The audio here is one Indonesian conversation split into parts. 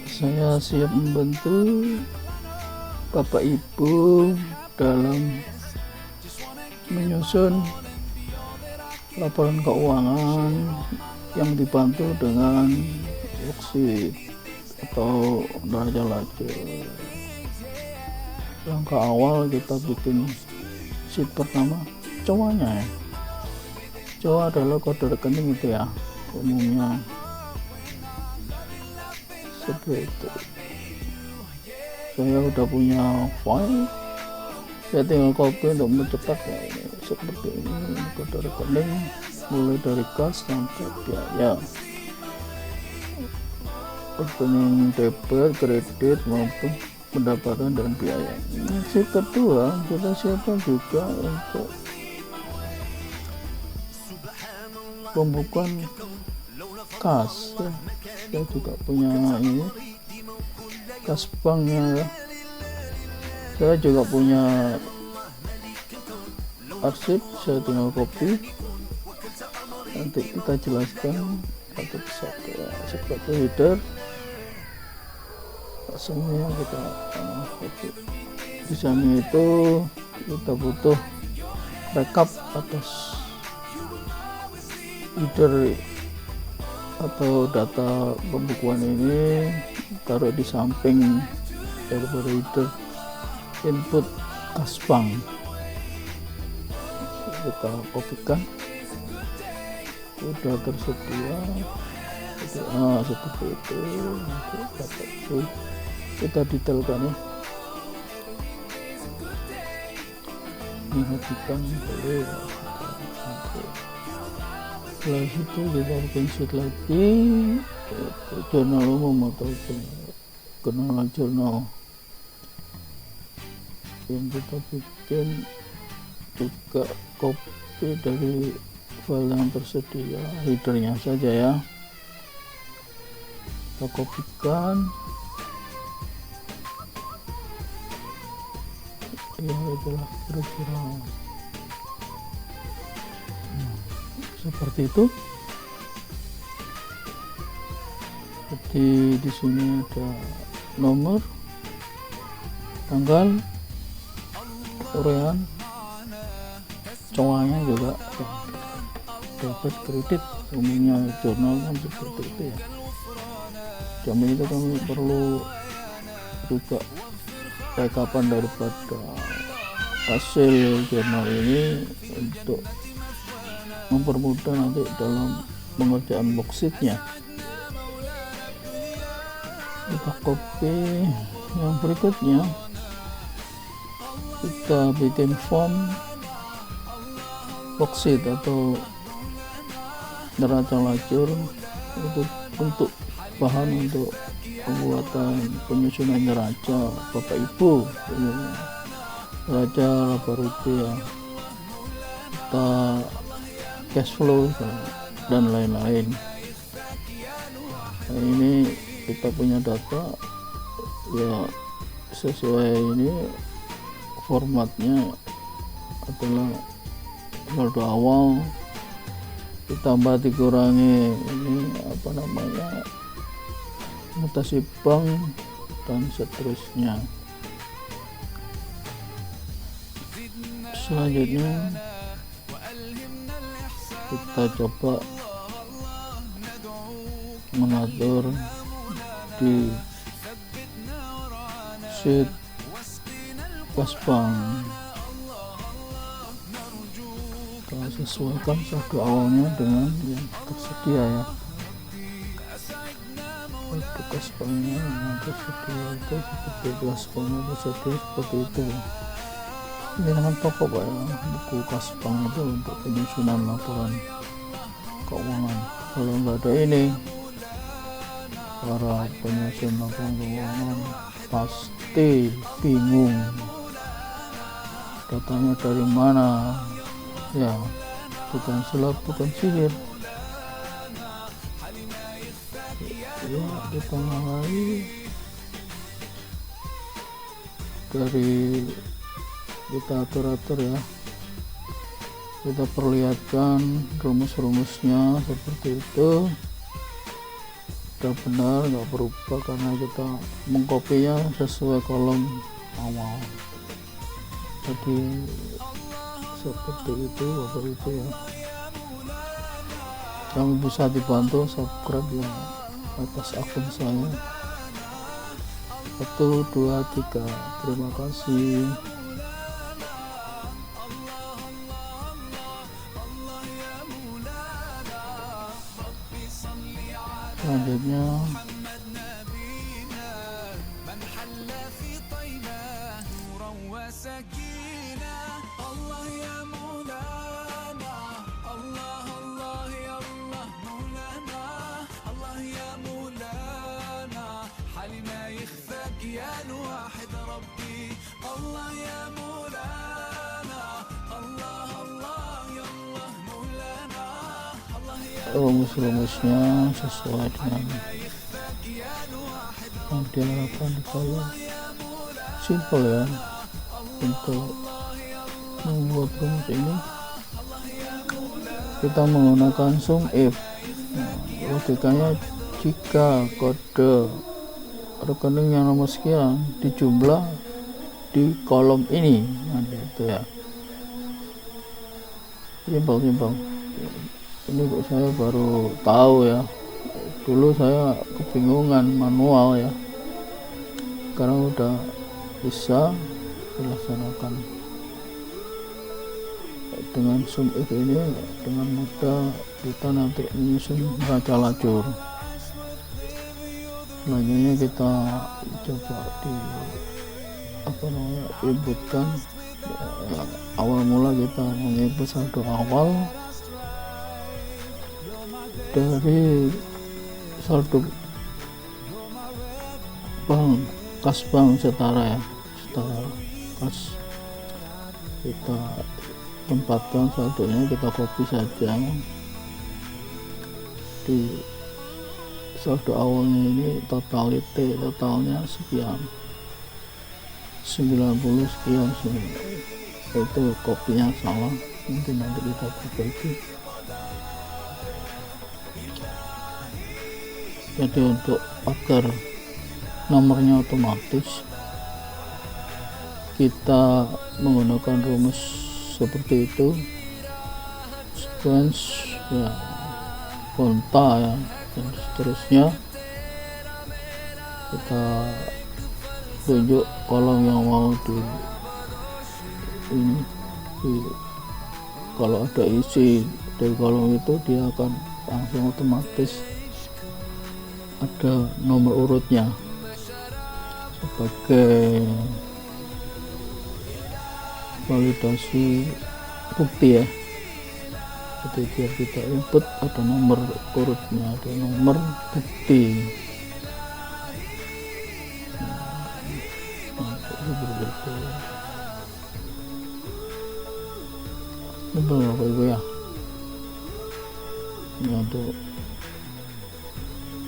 Saya siap membantu Bapak Ibu dalam menyusun laporan keuangan yang dibantu dengan worksheet atau neraca lacur. Langkah awal kita bikin sheet pertama, COA-nya ya. COA adalah kode rekening itu ya, umumnya seperti itu. Saya udah punya file, saya tinggal copy untuk mempercepat ya. Ini seperti ini kode rekening mulai dari kas sampai biaya, rekening debit, kredit maupun pendapatan dan biaya. Ini kedua kita siapkan juga untuk pembukuan kas ya. Saya juga punya ini kas banknya ya. Saya juga punya arsip, saya tinggal copy, nanti kita jelaskan satu persatu ya. Seperti header semuanya kita copy. Di sana itu kita butuh rekap atas header atau data pembukuan ini, taruh di samping daripada header input kas bank. Kita kopikan, udah tersedia seperti itu. Kita detailkan ya, perhatikan boleh. Setelah itu kita bikin sheet lagi, jurnal umum atau jurnal yang kita bikin juga copy dari file yang tersedia, headernya saja ya, kita kopikan ya, itulah kira-kira seperti itu. Jadi di sini ada nomor, tanggal, urean, COA-nya juga debit, kredit, umumnya jurnal kan seperti itu ya. Demi itu kami perlu juga rekapan daripada hasil jurnal ini untuk mempermudah nanti dalam pengerjaan worksheet-nya. Kita copy. Yang berikutnya kita bikin form worksheet atau neraca lacur itu untuk bahan untuk pembuatan penyusunan neraca Bapak Ibu, neraca laba rupiah, kita cash flow dan lain-lain. Nah, ini kita punya data ya, sesuai ini formatnya adalah saldo awal ditambah dikurangi ini apa namanya mutasi bank dan seterusnya. Selanjutnya kita coba mengatur di sheet kas bank. Kita sesuaikan saldo awalnya dengan yang tersedia ya. Untuk kas banknya yang tersedia itu seperti kas banknya tersedia seperti itu. Ini dengan toko Pak ya, buku kas bank itu untuk penyusunan laporan keuangan. Kalau nggak ada ini, para penyusun laporan keuangan pasti bingung datanya dari mana ya, bukan sulap bukan sihir ya. Kita mulai dari kita atur-atur ya, kita perlihatkan rumus-rumusnya seperti itu sudah benar, nggak berubah karena kita mengkopinya sesuai kolom awal. Jadi seperti itu Bapak Ibu ya. Kami bisa dibantu subscribe ya atas akun saya 1, 2, 3. Terima kasih. Selanjutnya rumus-rumusnya sesuai dengan yang diharapkan di kolom. Simple ya untuk membuat rumus ini. Kita menggunakan sum if. Logikanya jika kode rekening yang nomor sekian dijumlah di kolom ini, itu ya. Simpel. Ini kok saya baru tahu ya, dulu saya kebingungan manual ya, sekarang udah bisa dilaksanakan dengan sum if ini. Dengan mudah kita nanti menyusun neraca lajur. Selanjutnya kita coba inputkan awal mula. Kita menginput saldo awal dari saldo bank, kas bank setara ya, setara kas. Kita tempatkan saldonya, kita copy saja di saldo awalnya ini. Totalnya sekian, 90 sekian. Itu kopinya salah, mungkin nanti kita perbaiki. Jadi untuk agar nomornya otomatis, kita menggunakan rumus seperti itu, sequence ya, konta ya, dan seterusnya. Kita tunjuk kolom yang mau kalau ada isi dari kolom itu, dia akan langsung otomatis ada nomor urutnya sebagai validasi bukti ya. Jadi biar kita input ada nomor urutnya, ada nomor bukti. Seperti itu. Betul Bapak Ibu ya. Ini untuk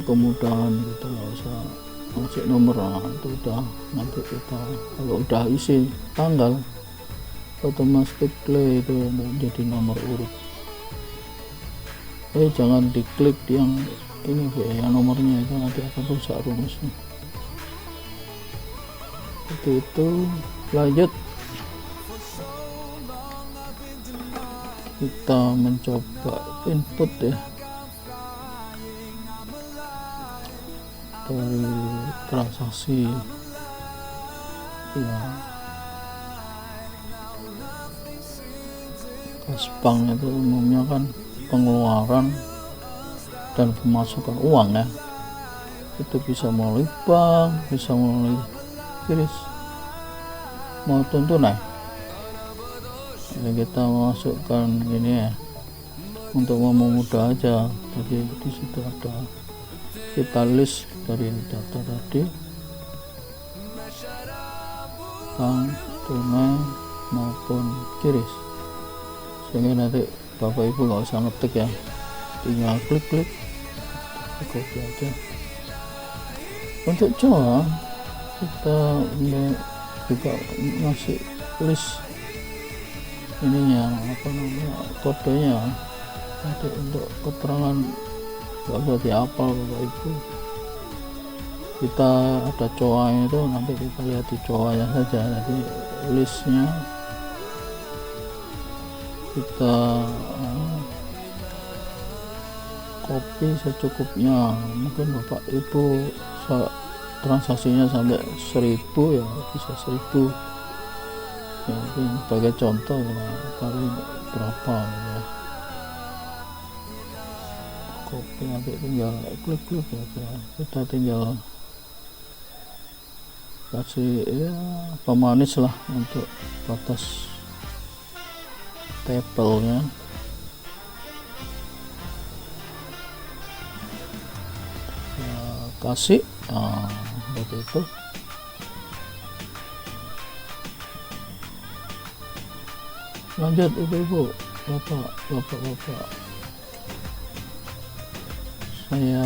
kemudahan, kita nggak usah masuk nomor. Itu udah, nanti kita kalau udah isi tanggal otomatis klik itu menjadi nomor urut. Jangan diklik yang ini yang nomornya, itu nanti akan rusak rumusnya. Seperti itu. Lanjut, kita mencoba input ya dari transaksi ya, kas bank itu umumnya kan pengeluaran dan pemasukan uang ya. Itu bisa melalui bank, bisa melalui kris maupun tunai. Jadi kita masukkan ini ya untuk mempermudah aja. Jadi di situ ada, kita list dari data tadi, bank, tunai maupun kris, sehingga nanti Bapak Ibu nggak usah ngetik ya, tinggal klik copy aja. Untuk Jawa kita juga ngasih list ininya, kodenya nanti untuk keterangan, nggak usah dihafal Bapak Ibu, kita ada coanya itu, nanti kita lihat di coanya saja. Jadi listnya kita kopi secukupnya. Mungkin bapak ibu transaksinya sampai 1000 ya, bisa 1000 ya, mungkin sebagai contoh kali berapa ya. Kopi nanti tinggal klik ya, kita tinggal kasih ya pemanis lah untuk batas table-nya. Ya, kasih seperti itu. Lanjut ibu-ibu, bapak, saya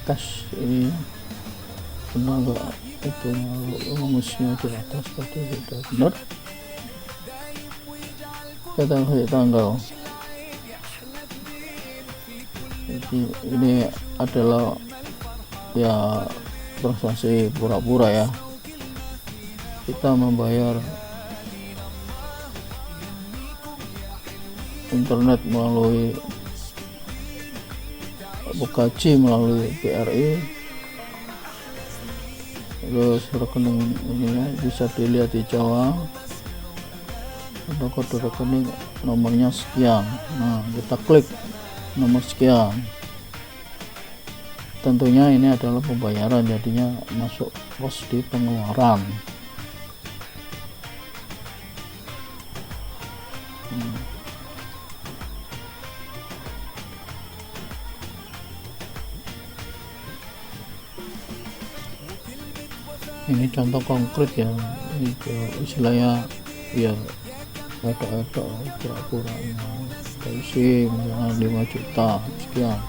tes ini benar nggak itu rumusnya di atas tadi sudah benar. Kita kasih tanggal. Jadi ini adalah ya transaksi pura-pura ya, kita membayar internet melalui gaji melalui BRI, terus rekening ini ya, bisa dilihat di Jawa, ada kode rekening nomornya sekian. Nah, kita klik nomor sekian, tentunya ini adalah pembayaran, jadinya masuk pos di pengeluaran. Ini contoh konkret ya, itu istilahnya ya ada pura-pura isi misalnya 5 juta sekian.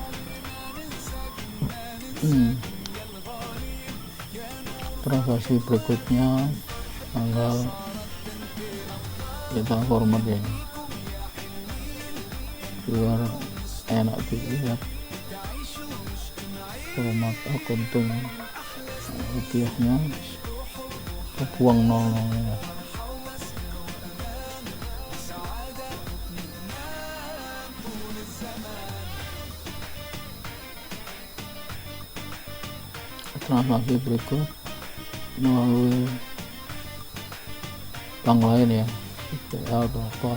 Transaksi berikutnya tanggal kita format ya, biar enak dilihat format akunting rupiahnya, buang nol-nolnya. Transaksi berikut melalui bank lain ya, BPA atau apa,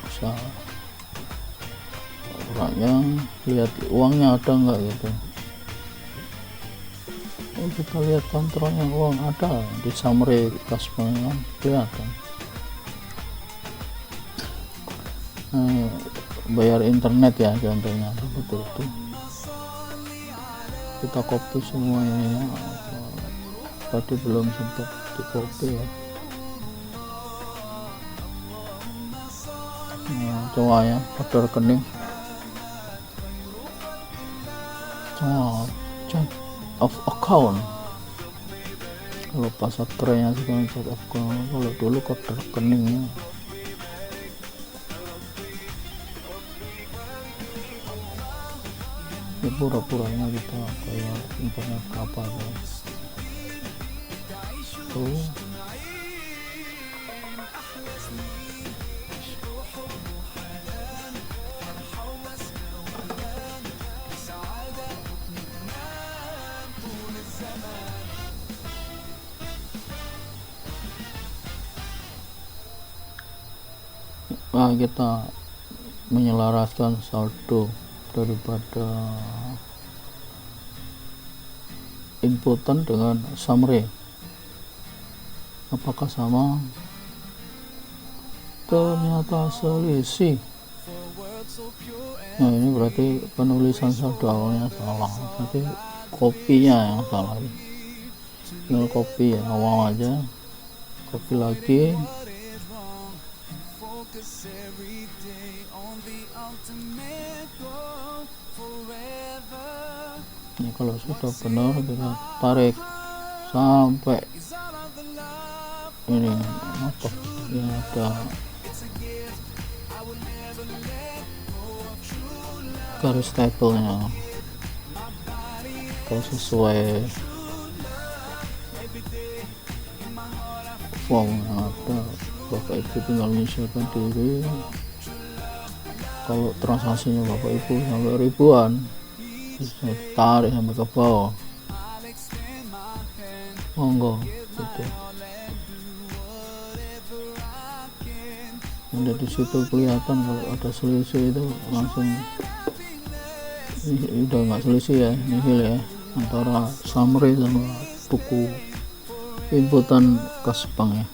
bisa orangnya lihat uangnya ada enggak gitu. Kita lihat kontrolnya, uang ada di summary kas pengeluaran kelihatan. Bayar internet ya contohnya seperti itu. Kita copy semua ini ya, tadi belum sempat di copy ya. Coba ya, ada rekening check of account. Kalau pasar kerennya sekarang check of account, kalau dulu kode rekeningnya. Ini pura-puranya kita kayak internet apa ya. Tuh. Nah, kita menyelaraskan saldo daripada inputan dengan summary, apakah sama? Ternyata selisih. Nah, ini berarti penulisan saldo awalnya salah, berarti kopinya yang salah. Tinggal copy ya, awal aja, copy lagi. Ini kalau sudah benar kita tarik sampai ini apa yang ada garis tablenya kalau sesuai form yang ada. Bapak Ibu tinggal menyesuaikan diri. Kalau transaksinya Bapak Ibu sampai ribuan, bisa tarik sampai ke bawah, monggo gitu. Dan di situ kelihatan kalau ada selisih itu langsung ini udah nggak selisih ya, nihil ya, antara summary sama buku inputan kas bank ya.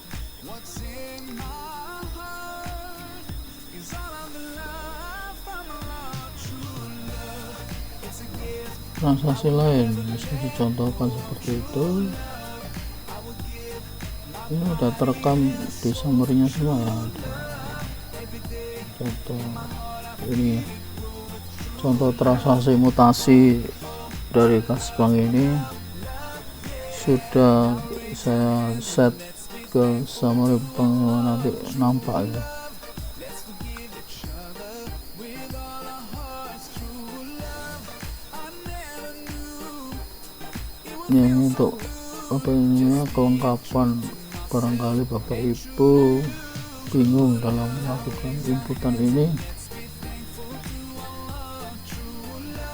Transaksi lain bisa dicontohkan seperti itu. Ini udah terekam di summary-nya semua ya. Contoh ini, contoh transaksi mutasi dari kas bank ini sudah saya set ke summary bank, nanti nampak ya. Ini untuk apa ini, kelengkapan. Barangkali Bapak Ibu bingung dalam melakukan inputan ini,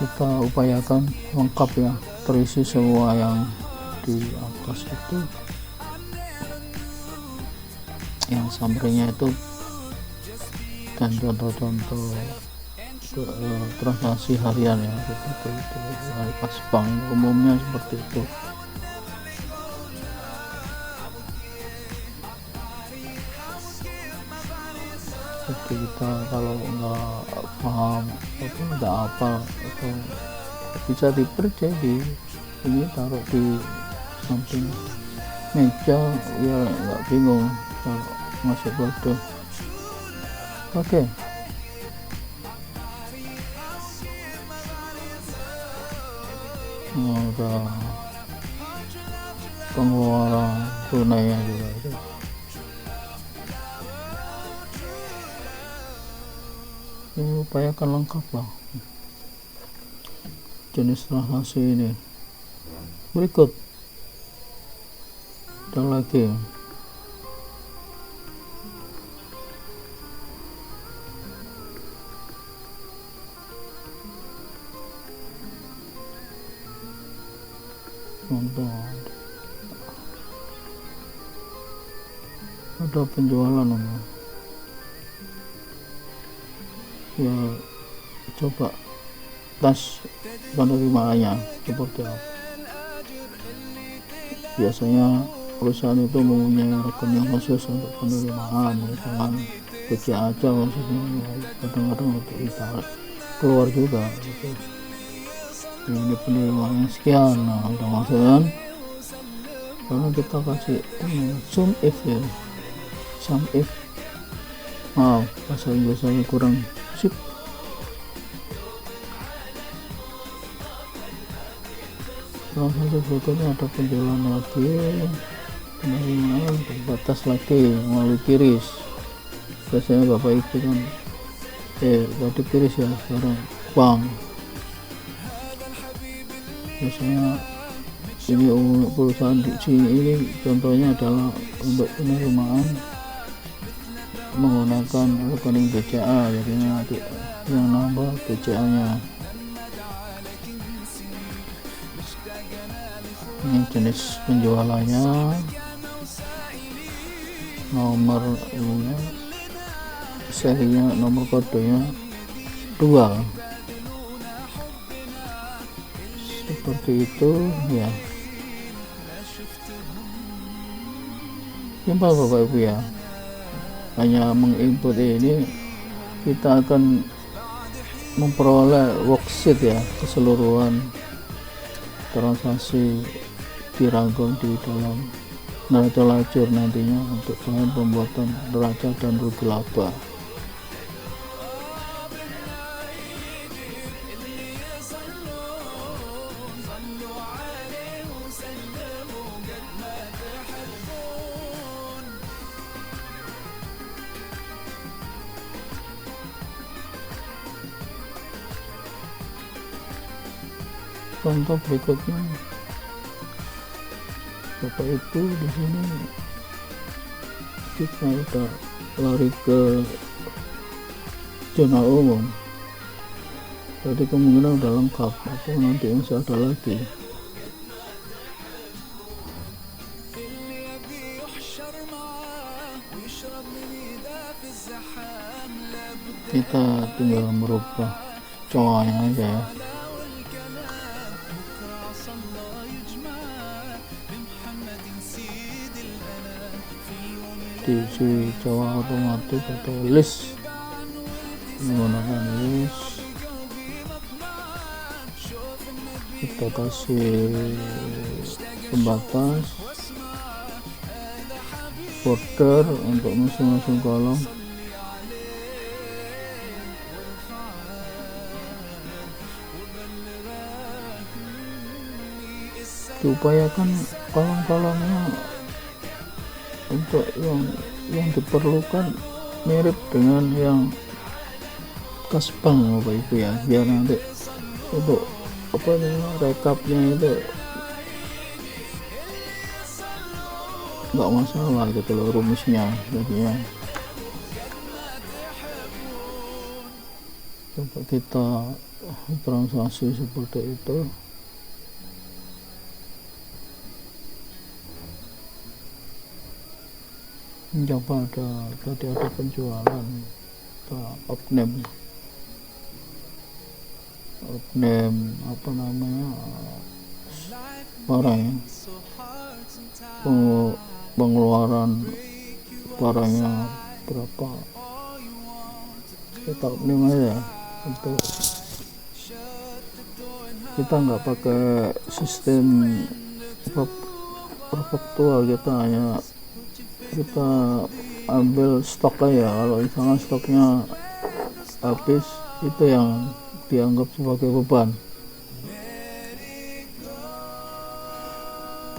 kita upayakan lengkap ya, terisi semua yang di atas itu, yang summary-nya itu, dan contoh-contoh transaksi harian ya, seperti itu. Kas bank umumnya seperti itu. Jadi kita kalau nggak paham atau nggak apa atau bisa dipercaya di ini, taruh di samping meja ya, nggak bingung kalau masuk kode. Oke. Udah pengeluaran tunainya juga itu. Ini upayakan lengkap lah jenis transaksi ini. Berikut ada lagi contoh, ada penjualan ya, coba tas penerimaannya seperti apa. Biasanya perusahaan itu mempunyai rekening khusus untuk penerimaan, misalkan BCA aja maksudnya, kadang-kadang untuk ditarik keluar juga gitu. Ini penerimaannya sekian, nah udah masuk kan, karena kita kasih sum if ya, sum if, bahasa Inggrisnya kurang sip. Transaksi berikutnya ada penjualan lagi, penerimaan terbatas lagi melalui kiris. Biasanya Bapak Ibu kan tadi kiris ya, sekarang bank. Biasanya ini perusahaan di sini ini contohnya adalah untuk penerimaan menggunakan rekening BCA, jadi nanti yang nambah BCA nya. Ini jenis penjualannya, nomor ini, serinya, nomor kodenya 2, seperti itu ya. Simpel Bapak Ibu ya, hanya menginput ini kita akan memperoleh worksheet ya, keseluruhan transaksi dirangkum di dalam neraca lajur nantinya untuk bahan pembuatan neraca dan rugi laba. contoh berikutnya. Bapak itu di sini kita udah lari ke zona umum, jadi kemungkinan udah lengkap atau nanti masih ada lagi. Kita tinggal merubah cowoknya aja ya. Diisi cowok otomatis atau list, menggunakan list. Kita kasih pembatas border untuk masing-masing kolom. Diupayakan kolom-kolomnya untuk yang diperlukan mirip dengan yang kas bank Bapak Ibu ya, biar nanti untuk rekapnya itu nggak masalah gitu loh rumusnya. Jadinya coba kita transaksi seperti itu. Coba tadi ada penjualan opname apa namanya barang ya, pengeluaran barangnya berapa, kita opname aja untuk kita nggak pakai sistem perpektual, kita ambil stok aja. Kalau misalnya stoknya habis, itu yang dianggap sebagai beban.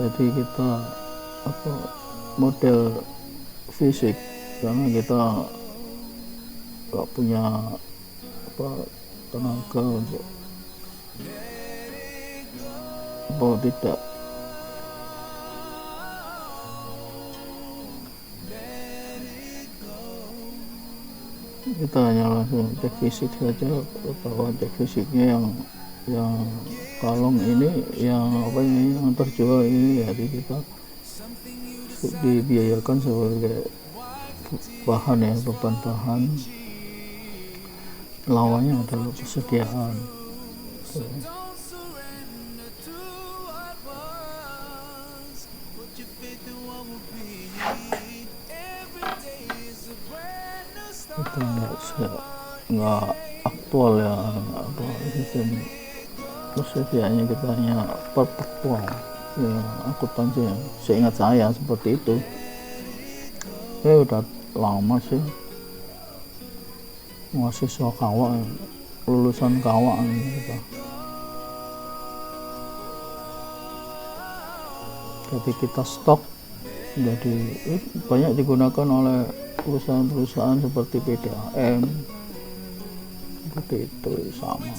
Jadi kita model fisik, karena kita nggak punya tenaga untuk tidak. Kita hanya langsung cek fisik saja, bahwa cek fisiknya yang kalung ini yang terjual ini, jadi kita dibiayakan sebagai bahan ya, beban bahan. Lawannya adalah persediaan. Itu nggak aktual ya, sistem persediaannya kita hanya perpetual ya, akuntansi ya. Seingat saya seperti itu ya, udah lama sih, mahasiswa kawak, lulusan kawak gitu. Jadi kita stok, jadi banyak digunakan oleh perusahaan-perusahaan seperti PDAM, seperti itu sama.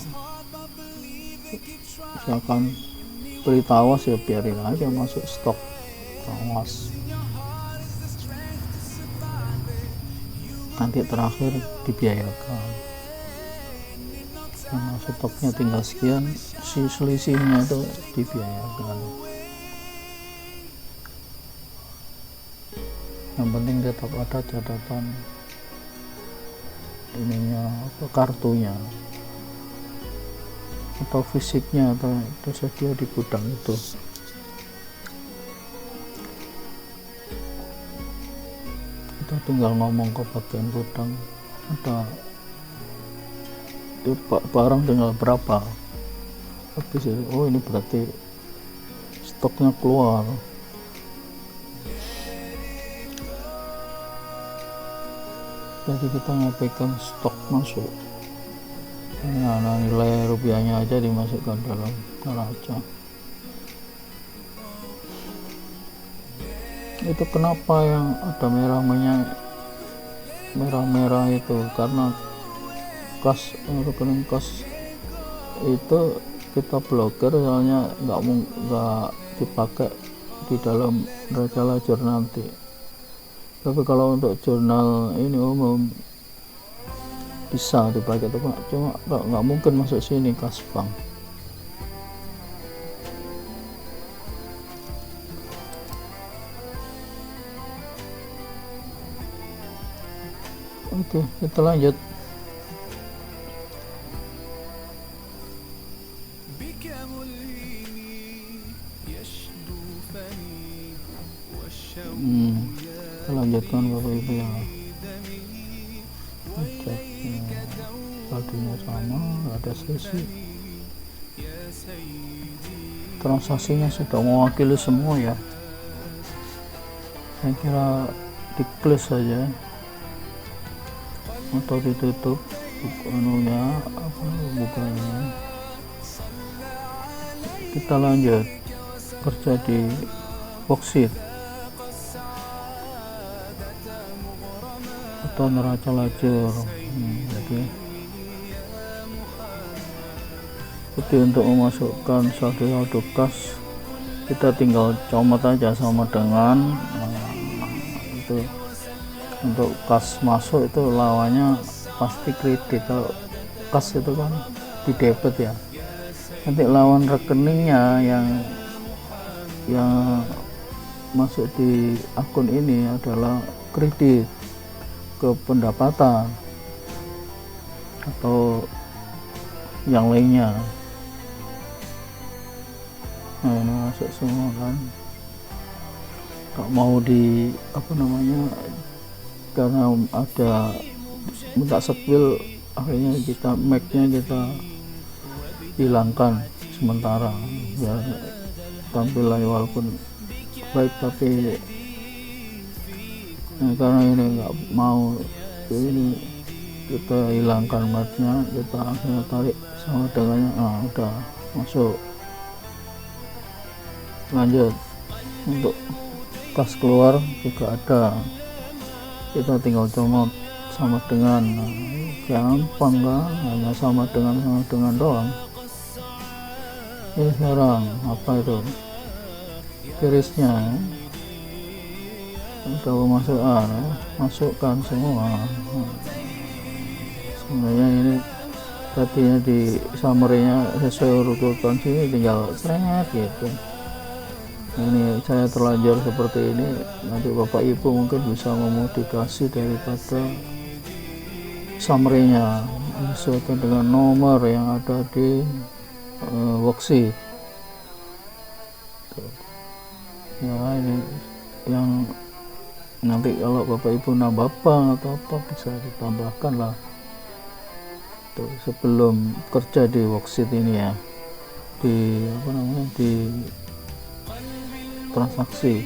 Misalkan beli tawas ya biarin aja masuk stok tawas, nanti terakhir dibiayakan karena stoknya tinggal sekian, si selisihnya itu dibiayakan. Yang penting tetap ada catatan ininya, kartunya atau fisiknya atau tersedia di gudang itu. Kita tinggal ngomong ke bagian gudang, ada barang tinggal berapa, habis itu, oh ini berarti stoknya keluar. Jadi kita nyampaikan stok masuk, nah nilai rupiahnya aja dimasukkan dalam neraca. Itu kenapa yang ada merah-merah itu, karena rekening kas itu kita blokir, soalnya nggak dipakai di dalam rencana jurnal nanti. Tapi kalau untuk jurnal ini umum bisa dipakai, tuh cuma nggak mungkin masuk sini kas bank. Oke, kita lanjut. Kita lanjutkan Bapak Ibu ya. Tadinya sama, ada sesi. Transaksinya sudah mewakili semua ya. Saya kira di close saja atau ditutup anunya, bukannya. Kita lanjut kerja di boksit atau neraca lajur. Jadi untuk memasukkan saldo kas kita tinggal comot aja sama dengan itu. Untuk kas masuk itu lawannya pasti kredit. Kalau kas itu kan di debit ya, nanti lawan rekeningnya yang masuk di akun ini adalah kredit ke pendapatan atau yang lainnya. Nah, ini masuk semua kan. Kalau mau di karena ada minta sepil, akhirnya kita make-nya kita hilangkan sementara ya, tampilannya walaupun baik, tapi karena ini nggak mau ini, kita hilangkan matnya, kita akhirnya tarik sama dengannya. Udah masuk. Lanjut untuk kas keluar juga ada, kita tinggal comot sama dengan. Gampang kan, hanya sama dengan doang. Ini sekarang apa itu kirisnya, ada pemasukan, masukkan semua. Sebenarnya ini tadinya di summary-nya sesuai urutan sini, tinggal seret gitu. Ini saya terlanjur seperti ini, nanti Bapak Ibu mungkin bisa memodifikasi daripada summary-nya disesuaikan dengan nomor yang ada di worksheet. Ya, ini yang nanti kalau Bapak Ibu nambah bank atau apa bisa ditambahkan lah. Tuh, sebelum kerja di worksheet ini ya, di di transaksi,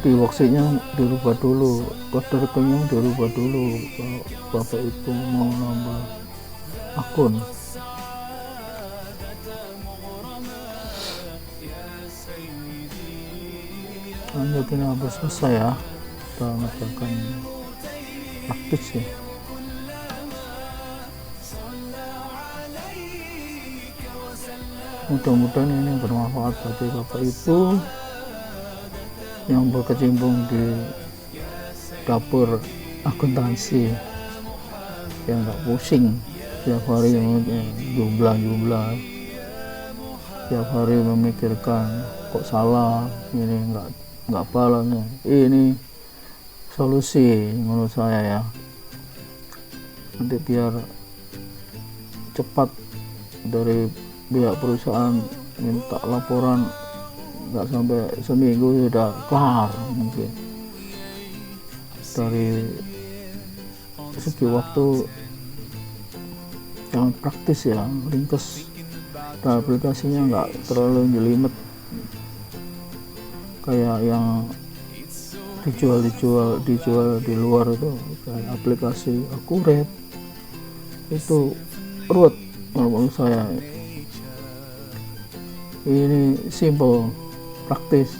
di worksheetnya dirubah dulu, kode rekening dirubah dulu kalau Bapak Ibu mau nambah akun. Lanjut, ini hampir selesai ya, kita mengerjakan praktis ya. Mudah-mudahan ini bermanfaat bagi Bapak Ibu yang berkecimpung di dapur akuntansi, yang nggak pusing tiap hari jumlah, tiap hari memikirkan kok salah, ini nggak balanya. Ini solusi menurut saya ya, nanti biar cepat dari pihak perusahaan minta laporan nggak sampai seminggu sudah kelar. Mungkin dari segi waktu yang praktis ya, ringkes, dan aplikasinya nggak terlalu jelimet kayak yang dijual di luar itu. Kayak aplikasi Akurat itu ruwet menurut saya. Ini simple, praktis,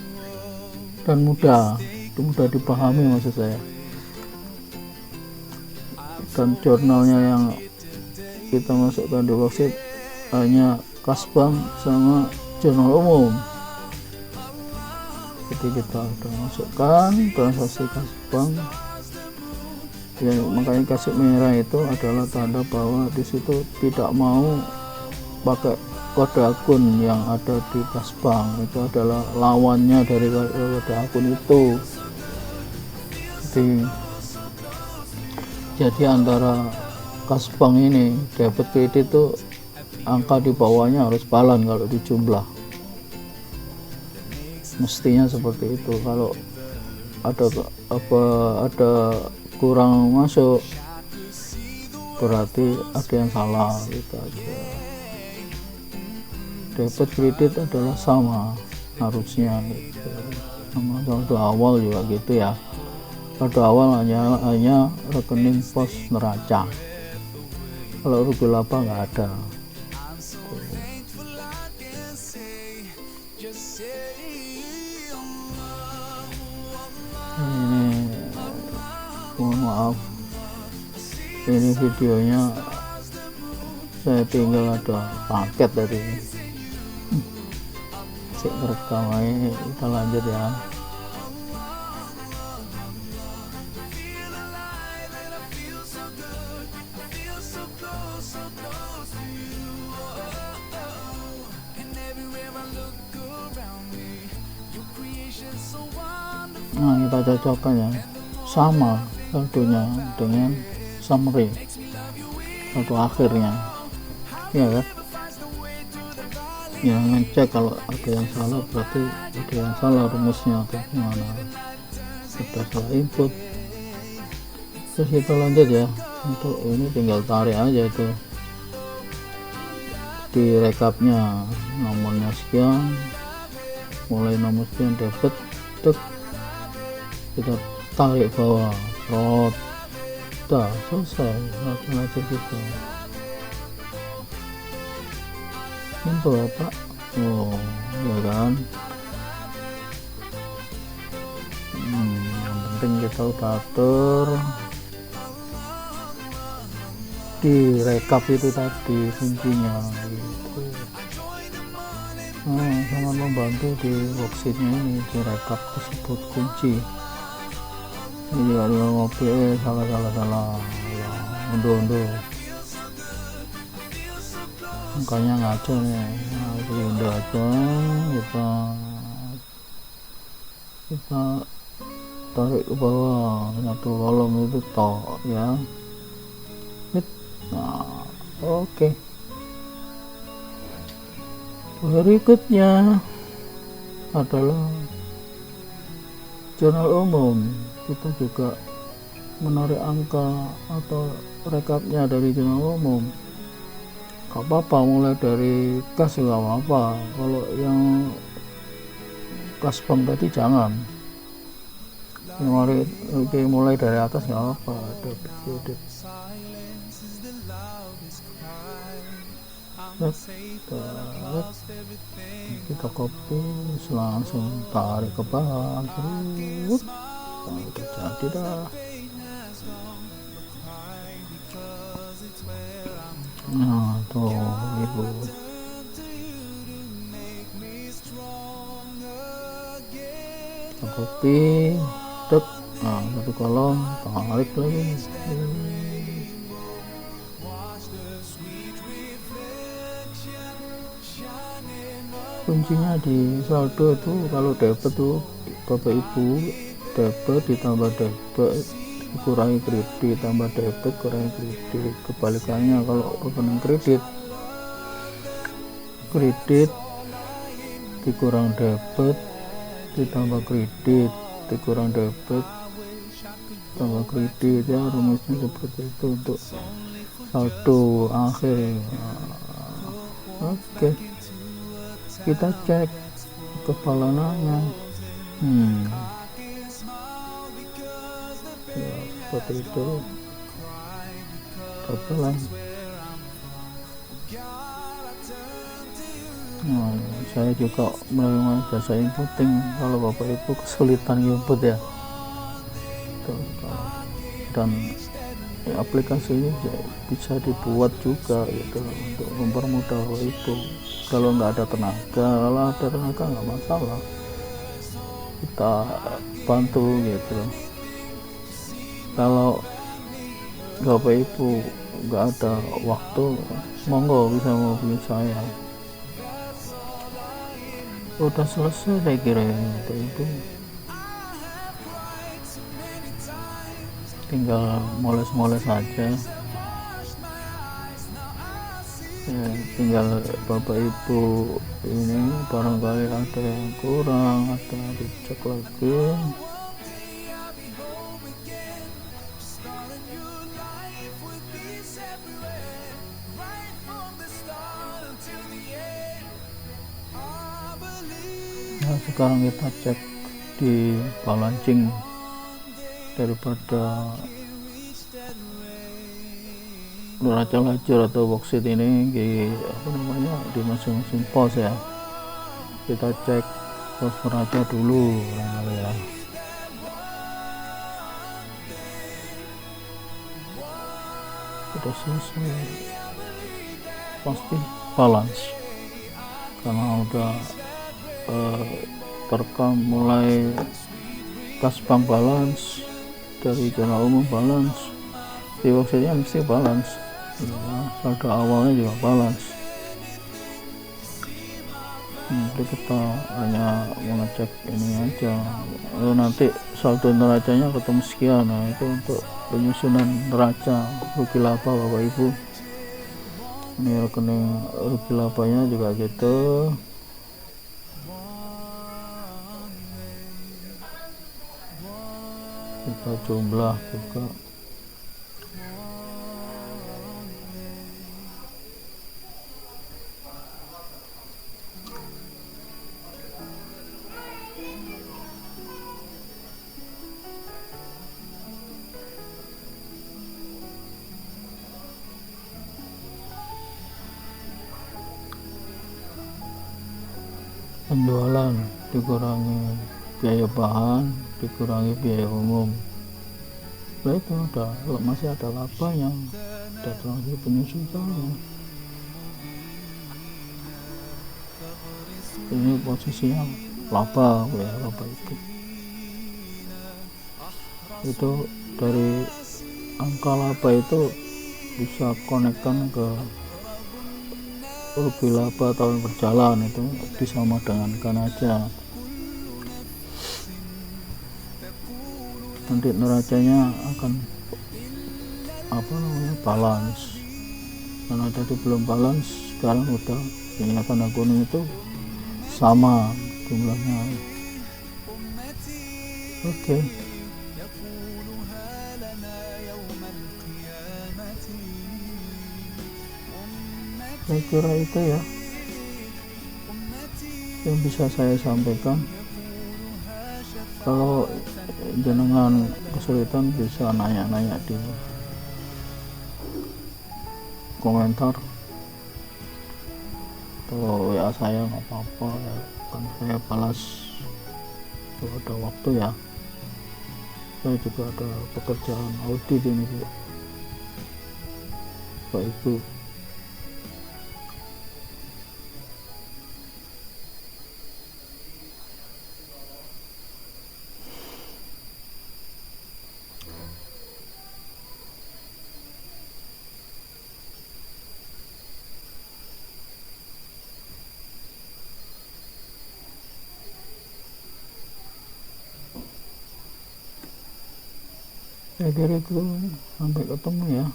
dan mudah dipahami maksud saya. Dan jurnalnya yang kita masukkan di worksheet hanya kas bank sama jurnal umum. Jadi kita udah masukkan transaksi kas bank ya, makanya kasih merah itu adalah tanda bahwa di situ tidak mau pakai kode akun yang ada di kas bank, itu adalah lawannya dari kode akun itu. Jadi antara kas bank ini debit kredit itu angka di bawahnya harus balan kalau dijumlah, mestinya seperti itu. Kalau ada kurang masuk berarti ada yang salah gitu aja. Debit kredit adalah sama harusnya gitu. Sama saldo awal juga gitu ya. Saldo awal hanya rekening pos neraca, kalau rugi laba nggak ada. Ini mohon maaf, ini videonya saya tinggal ada paket tadi. Cek rekam aja, kita lanjut ya. Nah, kita cocokkan ya, sama saldonya dengan summary, saldo akhirnya, ya kan? Ya, ngecek kalau ada yang salah berarti ada yang salah rumusnya atau gimana, ada salah input. Terus kita lanjut ya, untuk ini tinggal tarik aja itu di rekapnya, nomornya sekian, mulai nomor sekian debit, kita tarik bawah, dah selesai, langsung aja kita. Simple ya Pak. Oh ya kan, yang penting kita udah atur di rekap itu tadi kuncinya gitu. Sangat membantu di worksheetnya ini, di rekap tersebut kunci. Ini kalau ngopi salah unduh angkanya ngaco nih. Nah, itu unduh aja, kita tarik ke bawah satu kolom itu toh ya. Nah, oke. Berikutnya adalah jurnal umum. Kita juga menarik angka atau rekapnya dari jurnal umum. Gak apa-apa mulai dari kas, gak apa-apa. Kalau yang kas bank tadi jangan. Yang mulai dari atas gak apa-apa. Kita copy, langsung tarik ke bawah, udah jadi dah. Nah tuh ibu, kita copy, nah satu kolom, tarik lagi. Kuncinya di saldo itu kalau debit tuh Bapak Ibu, debit ditambah debit kurangi kredit, tambah debit kurangi kredit. Kebalikannya kalau rekening kredit dikurang debit ditambah kredit, dikurang debit tambah kredit, ya rumusnya seperti itu untuk saldo akhir. Oke, kita cek kebalanannya. Ya, seperti itu kebalan. Nah, saya juga menerima jasa inputting kalau Bapak Ibu kesulitan input ya. Dan aplikasi ini bisa dibuat juga gitu untuk mempermudah itu. Kalau nggak ada tenaga, kalau ada tenaga nggak masalah, kita bantu gitu. Kalau Bapak Ibu nggak ada waktu, monggo bisa menghubungi saya. Udah selesai saya kira ya, itu tinggal moles-moles saja ya, tinggal Bapak Ibu ini barangkali ada yang kurang, ada dicek lagi. Nah, sekarang kita cek di balancing daripada neraca lajur atau boksit ini di di masing-masing pos ya. Kita cek pos neraca dulu ya. Sudah selesai, pasti balance karena udah terekam mulai kas bank balance, dari zona umum balance, di boksitnya mesti balance ya, saldo awalnya juga balance. Jadi kita hanya mengecek ini aja, lalu nanti saldo neracanya ketemu sekian. Nah, itu untuk penyusunan neraca rugi laba Bapak Ibu. Ini rekening rugi labanya juga gitu. Kita jumlah juga. Penjualan dikurangi biaya bahan, dikurangi biaya umum. Nah, itu udah masih ada laba yang udah terakhir penyusunannya. Ini posisinya laba ya Bapak Ibu. Itu dari angka laba itu bisa konekkan ke rugi laba tahun berjalan, itu disamakan aja. Nanti neracanya akan balance, karena tadi belum balance, sekarang udah ini tanda kuning itu sama jumlahnya. Oke. Saya kira itu ya yang bisa saya sampaikan. Kalau jenengan kesulitan bisa nanya-nanya di komentar atau WA saya, nggak apa-apa ya, kan saya balas kalau ada waktu ya. Saya juga ada pekerjaan audit ini Pak Ibu. Saya kira itu, sampai ketemu ya.